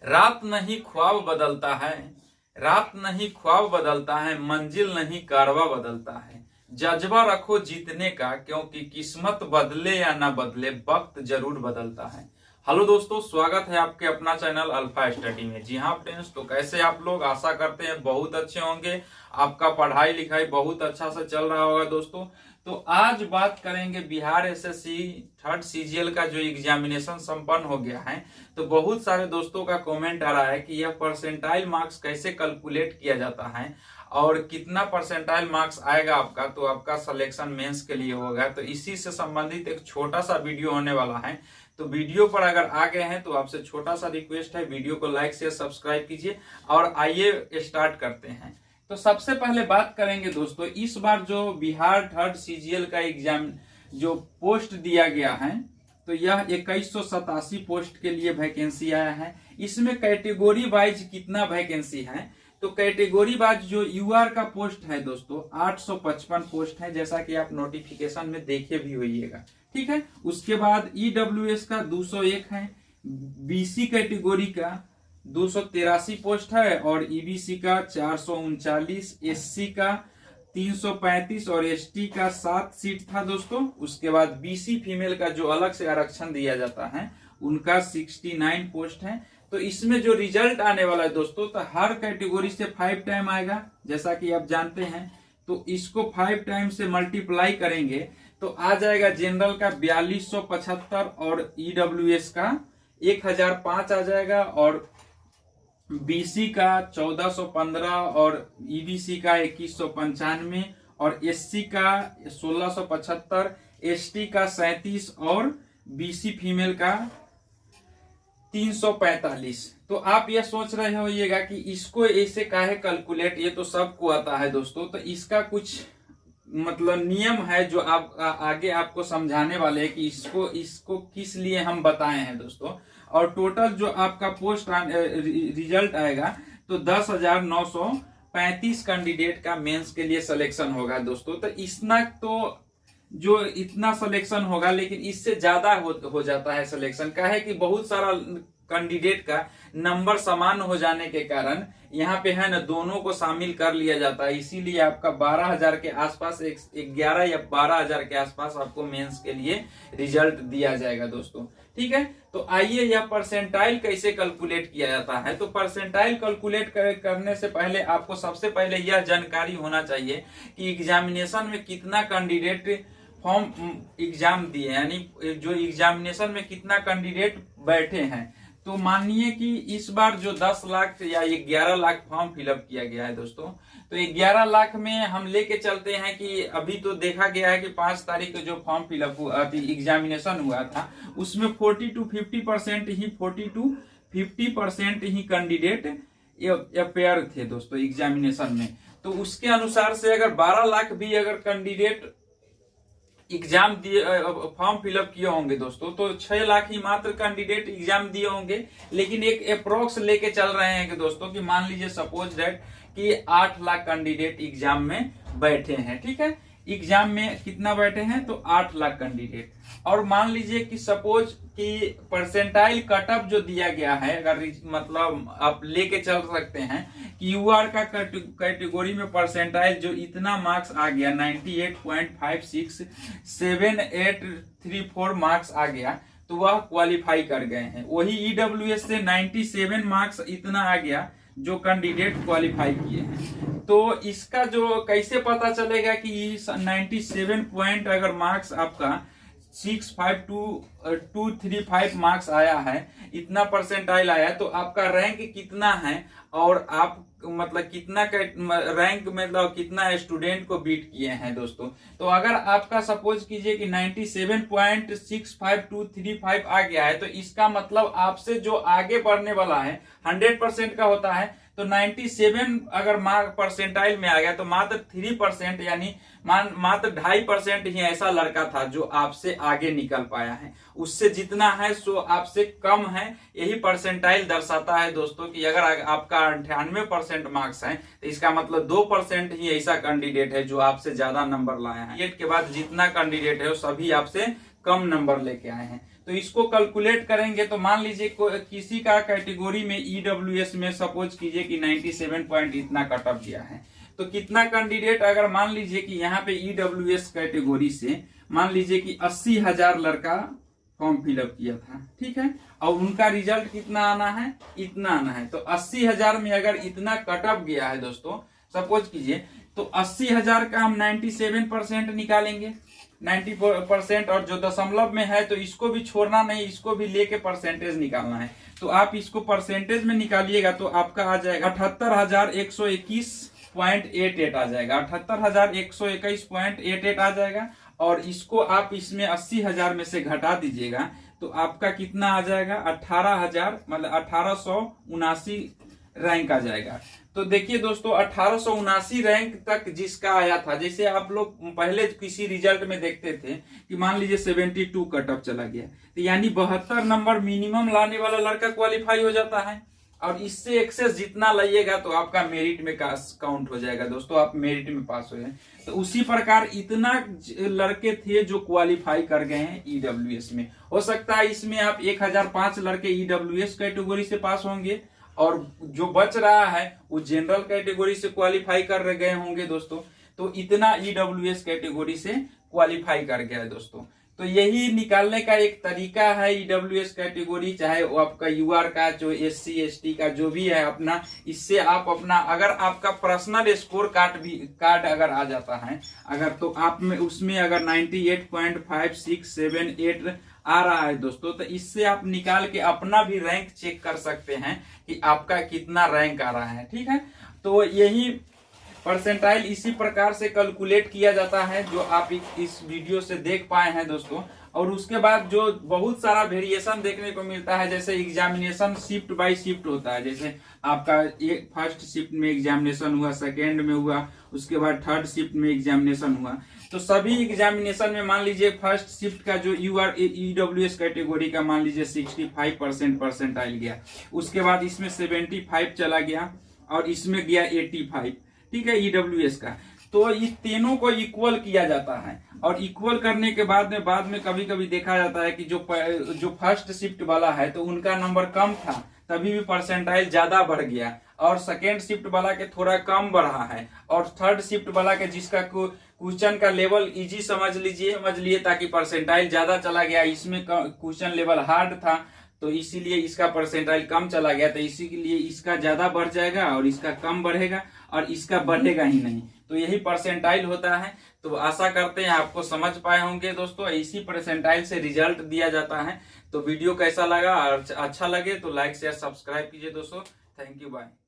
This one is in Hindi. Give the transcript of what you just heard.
रात नहीं ख्वाब बदलता है, रात नहीं ख्वाब बदलता है, मंजिल नहीं कारवा बदलता है। जज्बा रखो जीतने का, क्योंकि किस्मत बदले या ना बदले वक्त जरूर बदलता है। हेलो दोस्तों, स्वागत है आपके अपना चैनल अल्फा स्टडी में। जी हाँ फ्रेंड्स, तो कैसे आप लोग, आशा करते हैं बहुत अच्छे होंगे। आपका पढ़ाई लिखाई बहुत अच्छा से चल रहा होगा दोस्तों। तो आज बात करेंगे बिहार एसएससी थर्ड सीजीएल का जो एग्जामिनेशन संपन्न हो गया है। तो बहुत सारे दोस्तों का कमेंट आ रहा है कि यह परसेंटाइल मार्क्स कैसे कैलकुलेट किया जाता है और कितना परसेंटाइल मार्क्स आएगा आपका, तो आपका सिलेक्शन मेंस के लिए होगा। तो इसी से संबंधित एक छोटा सा वीडियो होने वाला है। तो वीडियो पर अगर आ गए हैं तो आपसे छोटा सा रिक्वेस्ट है, वीडियो को लाइक शेयर सब्सक्राइब कीजिए। और आइए स्टार्ट करते हैं। तो सबसे पहले बात करेंगे दोस्तों, इस बार जो बिहार थर्ड सीजीएल का एग्जाम जो पोस्ट दिया गया है, तो यह 2187 पोस्ट के लिए वैकेंसी आया है। इसमें कैटेगरी वाइज कितना वैकेंसी है, तो कैटेगरी वाइज जो यूआर का पोस्ट है दोस्तों 855 पोस्ट है, जैसा कि आप नोटिफिकेशन में देखे भी होइएगा, ठीक है। उसके बाद ईडब्ल्यूएस का 201 है, बीसी कैटेगरी का 283 पोस्ट है और ईबीसी का 439, एससी का 335 और एसटी का 7 सीट था दोस्तों। उसके बाद बीसी फीमेल का जो अलग से आरक्षण दिया जाता है उनका 69 पोस्ट है। तो इसमें जो रिजल्ट आने वाला है दोस्तों, तो हर कैटेगरी से 5 टाइम आएगा, जैसा कि आप जानते हैं। तो इसको 5 टाइम से मल्टीप्लाई करेंगे तो आ जाएगा जनरल का 4275 और ईडब्ल्यूएस का 1005 आ जाएगा, और बीसी का 1415 और ईबीसी का 2195 और एससी का 1675, एसटी का 37 और बीसी फीमेल का 345। तो आप ये सोच रहे होइएगा कि इसको ऐसे काहे कैलकुलेट, ये तो सबको आता है दोस्तों। तो इसका कुछ मतलब नियम है जो आप आगे आपको समझाने वाले हैं कि इसको किस लिए हम बताए हैं दोस्तों। और टोटल जो आपका पोस्ट रिजल्ट आएगा तो 10,935 कैंडिडेट का मेंस के लिए सिलेक्शन होगा दोस्तों। तो इसना तो जो इतना सिलेक्शन होगा, लेकिन इससे ज्यादा हो जाता है सिलेक्शन का, है कि बहुत सारा कैंडिडेट का नंबर समान हो जाने के कारण यहाँ पे है ना दोनों को शामिल कर लिया जाता है। इसीलिए आपका 12,000 के आसपास, 11 या 12,000 के आसपास आपको मेंस के लिए रिजल्ट दिया जाएगा दोस्तों, ठीक है। तो आइए यह परसेंटाइल कैसे कैलकुलेट किया जाता है। तो परसेंटाइल कैलकुलेट करने से पहले आपको सबसे पहले यह जानकारी होना चाहिए कि एग्जामिनेशन में कितना कैंडिडेट फॉर्म एग्जाम दिए, यानी जो एग्जामिनेशन में कितना कैंडिडेट बैठे हैं। तो मानिए कि इस बार जो 10 लाख या 11 लाख फॉर्म फिलअप किया गया है दोस्तों, तो 11 लाख में हम लेके चलते हैं कि अभी तो देखा गया है कि 5 तारीख को जो फॉर्म फिलअप हुआ एग्जामिनेशन हुआ था, उसमें 40 to 50% ही कैंडिडेट अपेयर थे दोस्तों एग्जामिनेशन में। तो उसके अनुसार से अगर 12 लाख भी अगर कैंडिडेट एग्जाम दिए, फॉर्म फिलअप किए होंगे दोस्तों, तो 6 लाख ही मात्र कैंडिडेट एग्जाम दिए होंगे। लेकिन एक अप्रोक्स लेके चल रहे हैं कि दोस्तों कि मान लीजिए सपोज दैट कि 8 लाख कैंडिडेट एग्जाम में बैठे हैं, ठीक है। एग्जाम में कितना बैठे हैं, तो 8 लाख कैंडिडेट। और मान लीजिए कि सपोज कि परसेंटाइल कटअप जो दिया गया है, अगर मतलब आप लेके चल सकते हैं कि यूआर का कैटेगरी में परसेंटाइल जो इतना मार्क्स आ गया 98.567834 मार्क्स आ गया, तो वह क्वालिफाई कर गए हैं। वही ईडब्ल्यूएस से 97 मार्क्स इतना आ गया जो कैंडिडेट क्वालिफाई किए हैं। तो इसका जो कैसे पता चलेगा कि 97 पॉइंट अगर मार्क्स आपका 65235 मार्क्स आया है, इतना परसेंटाइल आया, तो आपका रैंक कितना है और आप मतलब कितना रैंक मतलब कितना स्टूडेंट को बीट किए हैं दोस्तों। तो अगर आपका सपोज कीजिए कि 97.65235 आ गया है, तो इसका मतलब आपसे जो आगे बढ़ने वाला है 100% का होता है। तो 97 अगर मार्क परसेंटाइल में आ गया, तो मात्र 3% यानी मात्र 2.5% ही ऐसा लड़का था जो आपसे आगे निकल पाया है। उससे जितना है सो आपसे कम है। यही परसेंटाइल दर्शाता है दोस्तों कि अगर आपका 98% मार्क्स है, तो इसका मतलब 2% ही ऐसा कैंडिडेट है जो आपसे ज्यादा नंबर लाया है। 8 के बाद जितना कैंडिडेट है वो सभी आपसे कम नंबर लेके आए हैं। तो इसको कैलकुलेट करेंगे तो मान लीजिए किसी का कैटेगरी में ईडब्ल्यूएस में सपोज कीजिए कि 97 पॉइंट इतना कट ऑफ गया है, तो कितना कैंडिडेट, अगर मान लीजिए कि यहाँ पे ईडब्ल्यूएस कैटेगरी से मान लीजिए कि 80,000 लड़का फॉर्म फिलअप किया था, ठीक है, और उनका रिजल्ट कितना आना है, इतना आना है। तो 80,000 में अगर इतना कट ऑफ गया है दोस्तों, सपोज कीजिए, तो 80,000 का हम 97% निकालेंगे, 90%, और जो दशमलव में है तो इसको भी छोड़ना नहीं, इसको भी लेके परसेंटेज निकालना है। तो आप इसको परसेंटेज में निकालिएगा तो आपका आ जाएगा 78,121.88 आ जाएगा, 78,121.88 आ जाएगा। और इसको आप इसमें 80,000 में से घटा दीजिएगा तो आपका कितना आ जाएगा, 18,000 मतलब 1879 रैंक आ जाएगा। तो देखिए दोस्तों, 1879 रैंक तक जिसका आया था, जैसे आप लोग पहले किसी रिजल्ट में देखते थे कि मान लीजिए 72 कट ऑफ चला गया, तो यानी 72 नंबर मिनिमम लाने वाला लड़का क्वालिफाई हो जाता है, और इससे एक्सेस जितना लाइएगा तो आपका मेरिट में काउंट हो जाएगा दोस्तों, आप मेरिट में पास हो गए। तो उसी प्रकार इतना लड़के थे जो क्वालिफाई कर गए हैं ईडब्ल्यूएस में। हो सकता है इसमें आप 1005 लड़के ईडब्ल्यूएस कैटेगरी से पास होंगे, और जो बच रहा है वो जनरल कैटेगरी से क्वालिफाई कर गए होंगे दोस्तों। तो इतना ईडब्ल्यूएस कैटेगरी से क्वालिफाई कर गया है दोस्तों। तो यही निकालने का एक तरीका है ईडब्ल्यूएस कैटेगरी, चाहे वो आपका यूआर का, जो एससी एसटी का जो भी है अपना, इससे आप अपना, अगर आपका पर्सनल स्कोर कार्ड अगर आ जाता है अगर, तो आप में उसमें अगर 98.5678 आ रहा है दोस्तों, तो इससे आप निकाल के अपना भी रैंक चेक कर सकते हैं कि आपका कितना रैंक आ रहा है, ठीक है। तो यही परसेंटाइल इसी प्रकार से कैलकुलेट किया जाता है जो आप इस वीडियो से देख पाए हैं दोस्तों। और उसके बाद जो बहुत सारा वेरिएशन देखने को मिलता है, जैसे एग्जामिनेशन शिफ्ट बाय शिफ्ट होता है, जैसे आपका एक फर्स्ट शिफ्ट में एग्जामिनेशन हुआ, सेकेंड में हुआ, उसके बाद थर्ड शिफ्ट में एग्जामिनेशन हुआ। तो सभी एग्जामिनेशन में मान लीजिए फर्स्ट शिफ्ट का जो ईडब्ल्यूएस कैटेगरी का मान लीजिए 65% परसेंटाइल गया, उसके बाद इसमें 75 चला गया, और इसमें गया 85, ठीक है, ईडब्ल्यूएस का। तो इस तीनों को इक्वल किया जाता है, और इक्वल करने के बाद में कभी कभी देखा जाता है कि जो फर्स्ट शिफ्ट वाला है तो उनका नंबर कम था, तभी भी परसेंटाइल ज्यादा बढ़ गया, और सेकेंड शिफ्ट वाला के थोड़ा कम बढ़ा है, और थर्ड शिफ्ट वाला के जिसका क्वेश्चन का लेवल इजी समझ लिए ताकि परसेंटाइल ज्यादा चला गया, इसमें क्वेश्चन लेवल हार्ड था तो इसीलिए इसका परसेंटाइल कम चला गया, तो इसीलिए इसका ज्यादा बढ़ जाएगा और इसका कम बढ़ेगा, और इसका बढ़ेगा ही नहीं। तो यही परसेंटाइल होता है। तो आशा करते हैं आपको समझ पाए होंगे दोस्तों, इसी परसेंटाइल से रिजल्ट दिया जाता है। तो वीडियो कैसा लगा, और अच्छा लगे तो लाइक शेयर सब्सक्राइब कीजिए दोस्तों। Thank you, bye.